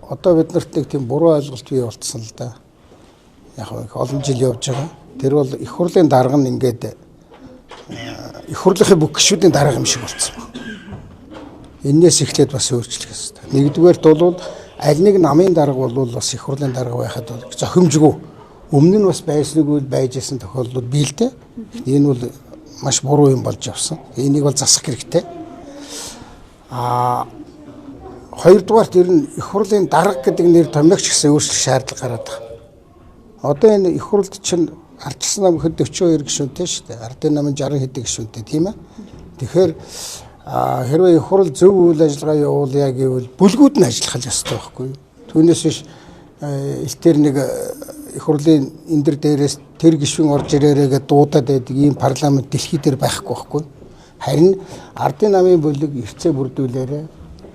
одоо бид нарт нэг тийм буруу ойлголт бий болцсон л да. Яг олон жил явж байгаа. Тэр бол их хурлын дарга нь ингээд их хурлын бүх гишүүдийн дарга юм шиг болцсон байна. Эннээс эхлээд бас өөрчлөх ёстой. Нэгдүгээрт бол аль нэг намын дарга бол бас их хурлын дарга байхад зохимжгүй. Өмнө нь бас байснаггүй байж исэн тохиолдлууд бий л дээ. Энэ бол маш буруу юм болж явсан. Энийг бол засах хэрэгтэй. Хоёрдугаарт ер нь их хурлын дарга гэдэг нэр томьёогч гэсэн өөрчлөх шаардлага гараад байна. Одоо энэ их хурлд чинь ардчилсан нам хэд 42 гишүүнтэй шүү дээ. Ардын намын 60 хэдэн гишүүнтэй тийм ээ. Тэгэхээр хэрвээ их хурл зөв үйл ажиллагаа явуулъя гэвэл бүлгүүд нь ажиллах ёстой байхгүй. Түүнээс биш элтэр нэг их хурлын энэ дээрээс тэр гишүүн орж ирээрээ гэж дуудаад байдаг ийм парламент дэлхий дээр байхгүй байхгүй. Харин ардын намын бүлэг эрцээ бүрдүүлээрээ,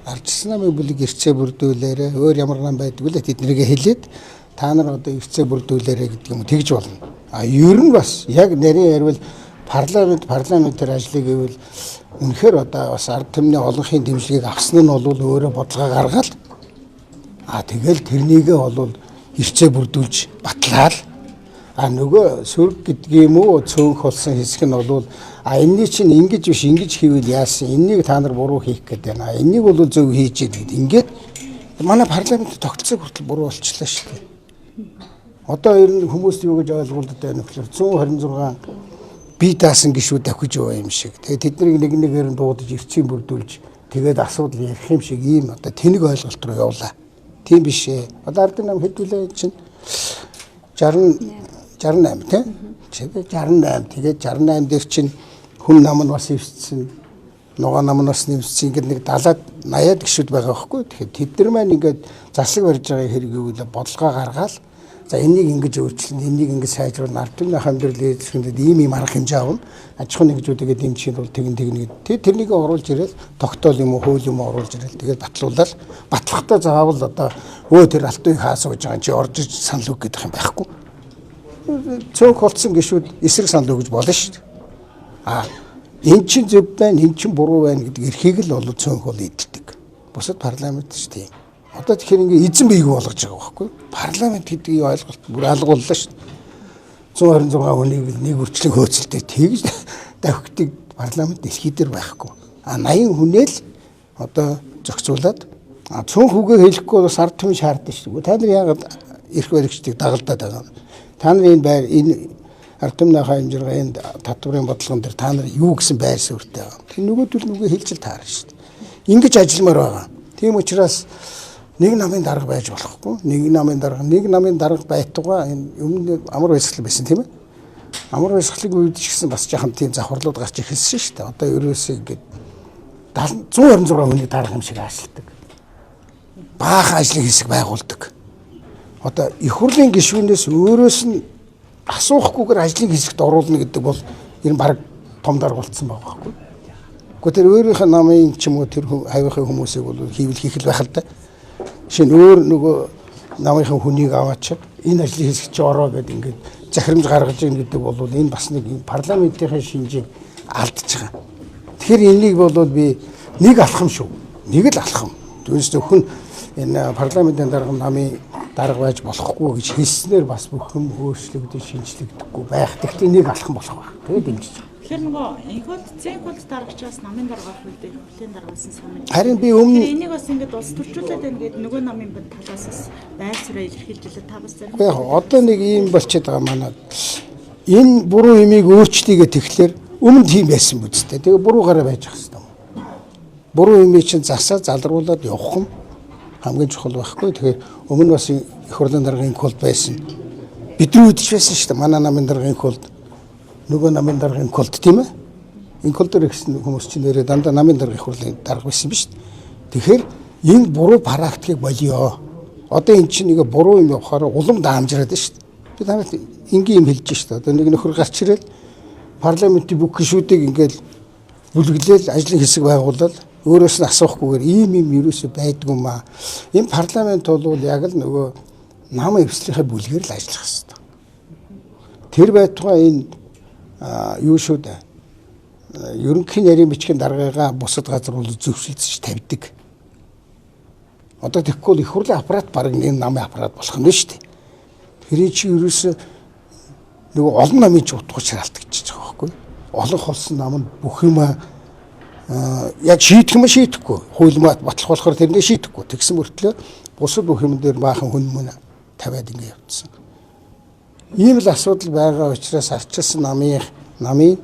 ардчилсан намын бүлэг эрцээ бүрдүүлээрээ, өөр ямар нам байдгүй л тэднийгээ хэлээд та нар одоо эрцээ бүрдүүлээрээ гэдэг юм тэгж болно. Ер нь бас яг нарийн ярил парламентээр ажлыг гэвэл үнэхээр одоо бас ард түмний олонхын дэмжлэгийг авсан нь бол өөрөө бодлого гаргаад тэгэл тэрнийгээ бол эрцээ бүрдүүлж батлаад нөгөө сүрг гэдгийм үү цөөнх болсон хэсэг нь бол энэний чинь ингэж биш ингэж хийвэл яасан энийг та нар буруу хийх гэдэг байна. Энийг бол зөв хийж идэг. Ингээд манай парламент тогтцоог хүртэл буруу болчихлоо шүү дээ. Одоо ер нь хүмүүс юу гэж ойлгуулдаг байна вэ? 126 бие даасан гişүүд авчиж яваа юм шиг. Тэгээ тэднийг нэг нэгээр нь дуудаж эрчим бүрдүүлж тэгээд асуудал ярих юм шиг ийм одоо тэнэг ойлголт руу явлаа. Тийм биш ээ. Одоо ардын нам хэдүүлээ чинь 68 тийм. 68. Тэгээд 68 дээр чинь хүн нам нь бас ивссэн. Нугаа нам нь бас нэмсэн. Ингээд нэг 70-80 гişүүд байгаа байхгүй. Тэгэхээр тэд нар маань ингээд заслаг барьж байгаа хэрэггүй бодлогоо гаргаад за энийг ингэж өөрчлөн, энийг ингэж сайжруулна. Ард түмний амьдрал эзэсгэндээ ийм арга хэмжээ авна. Аж ахуйн нэгжүүдээ дэмжихэд бол тэгнэ. Тэрнийг оруулж ирэл тогтоол юм уу, хууль юм уу оруулж ирэл тэгээд батлуулаад батлахдаа заавал одоо тэр алтын хаа сууж байгаа чи орж иж санал үг гэдэг юм байхгүй. Цөөнх болсон гişүүд эсрэг санал өгж болно шүү дээ. Энэ чинь зөв байна, энэ чинь буруу байна гэдэг эрхийг л бол цөөнх бол эдэлдэг. Бусад парламент шүү дээ. Одоо тэгэхээр ингээ эзэн биег болгож байгаа байхгүй. Парламент гэдгийг ойлголт бүр алгууллаа шүү дээ. 126 хүнийг нэг үрчлэг хөөцөлтэй тэгж давхитыг парламент дэлхий дээр байхгүй. 80 хүнээл одоо зохицуулаад цөөнх үгээ хэлэхгүй бас ард түмэн шаарддаг шүү дээ. Та нар яагаад эрх баригчдыг дагалдаад байгаа юм? Та нар энэ ард түмний хаймжиргаа энэ татврын бодлогон дээр та нар юу гэсэн байр суурьтай байгаа. Тэр нөгөөдөл нүгэ хэлж таарна шүү дээ. Ингэж ажилламаар байгаа. Тийм учраас нэг намын дарга байж болохгүй. Нэг намын дарга байтугай энэ өмнө амар баясгал байсан тийм ээ. Амар баясгалыг үед ч гэсэн бас жахан тийм завхарлууд гарч ирсэн шүү дээ. Одоо ерөөсөө ингээд 126 хүний дарга юм шиг ажилладаг. Баахан ажлын хэсэг байгуулдаг. Одоо их хурлын гишүүнээс өөрөөс нь асуухгүйгээр ажлын хэсэгт оруулна гэдэг бол энэ баг том дарга болцсон байгаа байхгүй. Гэхдээ тэр өөрийнхөө намын ч юм уу тэр хавийнхын хүмүүсийг бол хийвэл хийх л байх л да. Шинэ өөр нөгөө намынхан хүнийг аваач энэ ажлын хэсэгт чи ороо гэдэг ингээд захирамж гаргаж ийн гэдэг бол энэ бас нэг парламентын шинжийг алдчихж байгаа. Тэгэхээр энийг бол би нэг алхам шүү. Нэг л алхам. Түүнээс нөхөн энэ парламентын дарга намын дарга байж болохгүй гэж хэлснээр бас бүхэн өөрчлөгдөж шинжлэгдэхгүй байх. Тэгтээ нэг алхам болох байна. Тэгээд дэмжиж байгаа. Тэгэхээр нөгөө инход зэн хулд дарагчаас намын даргаах үедээ хөлийн даргасан санаж. Харин би өмнө энийг бас ингээд улс төрчүүлээд байна гэдэг нөгөө намын талаас бас байр сураа илэрхийлжлээ та бас зарим. Яг одоо нэг ийм болчиход байгаа манад. Энэ буруу юмыг өөрчлөе гэхлээр өмнө тийм байсан бүзтэй. Тэгээ буруугаараа байж ах хэвээр. Буруу юмыг чинь засаа залруулад явах юм хамгийн чухал байхгүй. Тэгэхээр өмнө бас их хурлын даргын код байсан. Бидний үед ч байсан шүү дээ. Манай намын даргын код нөгөө намын даргын код тийм ээ. Энэ код дээр гэсэн хүмүүс чинь нэрээ дандаа намын даргын их хурлын дарга байсан биз дээ. Тэгэхээр энэ буруу практикийг болио. Одоо эн чинь нэг буруу юм явахаар улам даамжраад байна шүү дээ. Би танад энгийн юм хэлж шүү дээ. Одоо нэг нөхөр гарч ирэл парламентын бүх гишүүдийг ингээл бүлэглээл ажлын хэсэг байгуулаад өөрөөс нь асуухгүйгээр ийм юм ерөөсөй байдгүй маа. Энэ парламент бол яг л нөгөө нам эвслийнхээ бүлгээр л ажиллах хэрэгтэй. Тэр байтугай энэ юу шүү дээ. Ерөнхий нарийн бичгийн даргаагаа бусад газар бол зөвшөлдөж тавьдаг. Одоо тэгэхгүй их хурлын аппарат баг нэг намын аппарат болох нь шүү дээ. Тэр чи ерөөсөө нөгөө олон намын ч утгач алдчихж байгаа байхгүй. Олон холсон нам нь бүх юм яг шийдэх юм шийдэхгүй. Хууль батлах болохоор тэрнээ шийдэхгүй. Тэгсэн мөртлөө бусад бүх юм дээр баахан хүн мөн тавиад ингэ явуулсан. Ийм л асуудал байгаа учраас арчилсан намын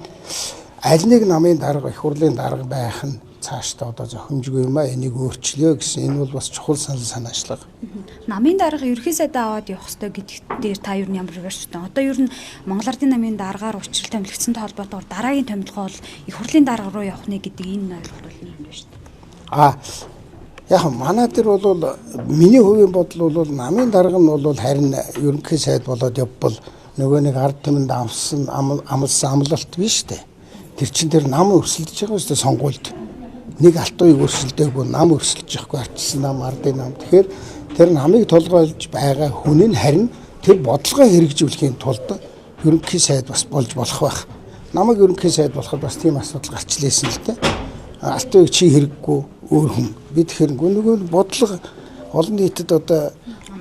аль нэг намын дарга их хурлын дарга байх нь цаашдаа одоо зохимжгүй юм энийг өөрчлөё гэсэн энэ бол бас чухал санаачлага. Намын дарга ерхий сайдаа аваад явах хэрэгтэй гэдэгт дээр та юу ямар ярьсан. Одоо ер нь Монгол Ардын намын даргаар учрал томилогдсонтой холбоотойгоор дараагийн томилгоо бол их хурлын дарга руу явах нэ гэдэг энэ ойлголт бол юм байна шүү дээ. Яг манай дээр бол миний хувийн бодол бол намын дарга нь бол харин ерөнхий сайд болоод явбал нөгөө нэг ард түмэнд амлсан амлалт биш дээ. Тэр чин тэр нам өрсөлдөж байгаа шүү дээ сонгуульд. Нэг алтууыг өрсөлдөөгүй нам өрсөлдөж явахгүй арчилсан нам ардын нам. Тэгэхээр тэр намыг толгойлж байгаа хүн нь харин тэр бодлогоо хэрэгжүүлэхийн тулд ерөнхий сайд бас болж болох байх. Намайг ерөнхий сайд болоход бас тийм асуудал гарч лээсэн л дээ. Алтууыг чи хэрэггүй өөр хүн. Би тэгэхээр нөгөө бодлого олон нийтэд одоо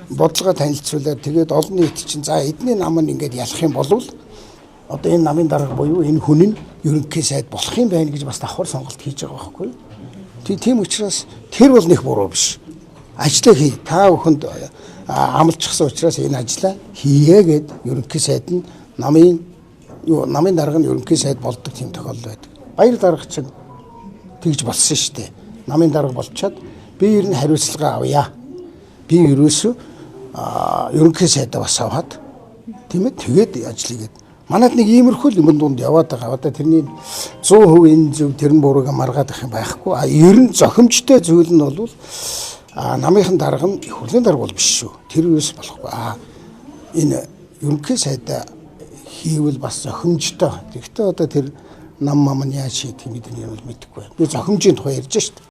бодлогоо танилцуулаад тэгээд олон нийт чинь за эдний нам нь ингээд ялах юм бол одоо энэ намын дарга буюу энэ хүн нь ерөнхий сайд болох юм байна гэж бас давхар сонголт хийж байгаа байхгүй. Тийм учраас тэр бол нэг буруу биш. Ажлаа хий. Та бүхэнд амлчихсан учраас энэ ажлаа хийе гэд ерөнхий сайд нь намын дарга нь ерөнхий сайд болдог тийм тохиолдол байдаг. Баяр дарга чинь тэгж болсон шүү дээ. Намын дарга болчоод би ер нь хариуцлага авъя. Би ерөөсөө ерөнхий сайдаа бас аваад тийм ээ тэгээд ажлыг манад нэг иймэрхүү юм дунд яваад байгаа. Одоо тэрний 100% энэ зөв тэр нь бурууг маргаад ах юм байхгүй. Ер нь зохимжтой зүйл нь бол намынхан дарга нь их хурлын дарга бол биш шүү. Тэр юус болохгүй. Энэ ерөнхий сайдаа хийвэл бас зохимжтой. Тэгэхдээ одоо тэр нам нь яаж шийдэх юм бидний бол мэдэхгүй байна. Би зохимжийн тухай ярьж шүү дээ.